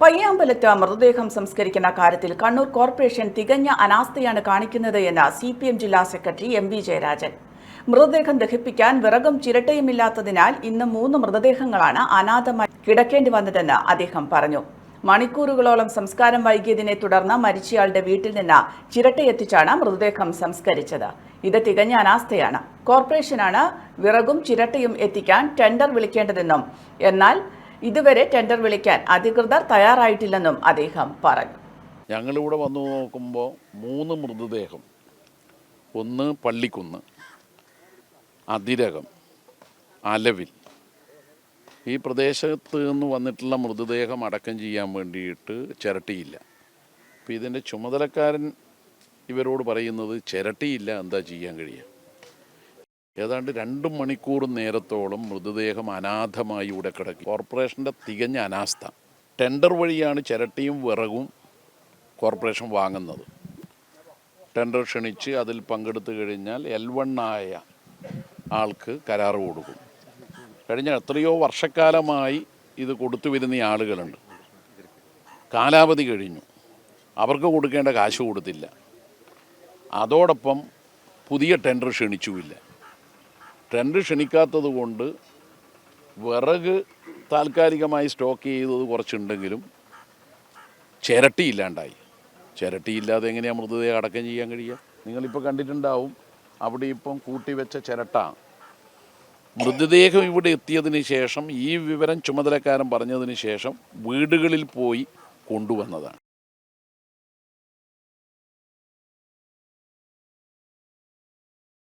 പയ്യാമ്പലത്ത് മൃതദേഹം സംസ്കരിക്കുന്ന കാര്യത്തിൽ കണ്ണൂർ കോർപ്പറേഷൻ തികഞ്ഞ അനാസ്ഥയാണ് കാണിക്കുന്നത് എന്ന് CPM ജില്ലാ സെക്രട്ടറി MV ജയരാജൻ. മൃതദേഹം ദഹിപ്പിക്കാൻ വിറകും ചിരട്ടയുമില്ലാത്തതിനാൽ ഇന്ന് 3 മൃതദേഹങ്ങളാണ് അനാഥമായി കിടക്കേണ്ടി വന്നതെന്ന് അദ്ദേഹം പറഞ്ഞു. മണിക്കൂറുകളോളം സംസ്കാരം വൈകിയതിനെ തുടർന്ന് മരിച്ചയാളുടെ വീട്ടിൽ നിന്ന് ചിരട്ടയെത്തിച്ചാണ് മൃതദേഹം സംസ്കരിച്ചത്. ഇത് തികഞ്ഞ അനാസ്ഥയാണ്. കോർപ്പറേഷനാണ് വിറകും ചിരട്ടയും എത്തിക്കാൻ ടെൻഡർ വിളിക്കേണ്ടതെന്നും എന്നാൽ ഇതുവരെ ടെൻഡർ വിളിക്കാൻ അധികൃതർ തയ്യാറായിട്ടില്ലെന്നും അദ്ദേഹം പറഞ്ഞു. ഞങ്ങളിവിടെ വന്നു നോക്കുമ്പോൾ 3 മൃതദേഹം, ഒന്ന് പള്ളിക്കുന്ന്, അതിരകം, അലവിൽ, ഈ പ്രദേശത്ത് നിന്ന് വന്നിട്ടുള്ള മൃതദേഹം അടക്കം ചെയ്യാൻ വേണ്ടിയിട്ട് ചിരട്ടിയില്ല. അപ്പോൾ ഇതിൻ്റെ ചുമതലക്കാരൻ ഇവരോട് പറയുന്നത് ചിരട്ടിയില്ല, എന്താ ചെയ്യാൻ കഴിയുക? ഏതാണ്ട് 2 മണിക്കൂർ നേരത്തോളം മൃതദേഹം അനാഥമായി ഇവിടെ കിടക്കി. കോർപ്പറേഷൻ്റെ തികഞ്ഞ അനാസ്ഥ. ടെൻഡർ വഴിയാണ് ചിരട്ടിയും വിറകും കോർപ്പറേഷൻ വാങ്ങുന്നത്. ടെൻഡർ ക്ഷണിച്ച് അതിൽ പങ്കെടുത്തു കഴിഞ്ഞാൽ L1 ആയ ആൾക്ക് കരാറ് കൊടുക്കും. കഴിഞ്ഞ എത്രയോ വർഷക്കാലമായി ഇത് കൊടുത്തു വരുന്ന ആളുകളുണ്ട്. കാലാവധി കഴിഞ്ഞു, അവർക്ക് കൊടുക്കേണ്ട കാശ് കൊടുത്തില്ല. അതോടൊപ്പം പുതിയ ടെൻഡർ ക്ഷണിച്ചുമില്ല. ടെൻഡർ ക്ഷണിക്കാത്തത് കൊണ്ട് വിറക് താൽക്കാലികമായി സ്റ്റോക്ക് ചെയ്തത് കുറച്ചുണ്ടെങ്കിലും ചിരട്ടിയില്ലാണ്ടായി. ചിരട്ടിയില്ലാതെ എങ്ങനെയാണ് മൃതദേഹം അടക്കം ചെയ്യാൻ കഴിയുക? നിങ്ങളിപ്പോൾ കണ്ടിട്ടുണ്ടാവും, അവിടെ ഇപ്പം കൂട്ടിവെച്ച ചിരട്ട. മൃതദേഹം ഇവിടെ എത്തിയതിന് ശേഷം ഈ വിവരം ചുമതലക്കാരൻ പറഞ്ഞതിന് ശേഷം വീടുകളിൽ പോയി കൊണ്ടുവന്നതാണ്.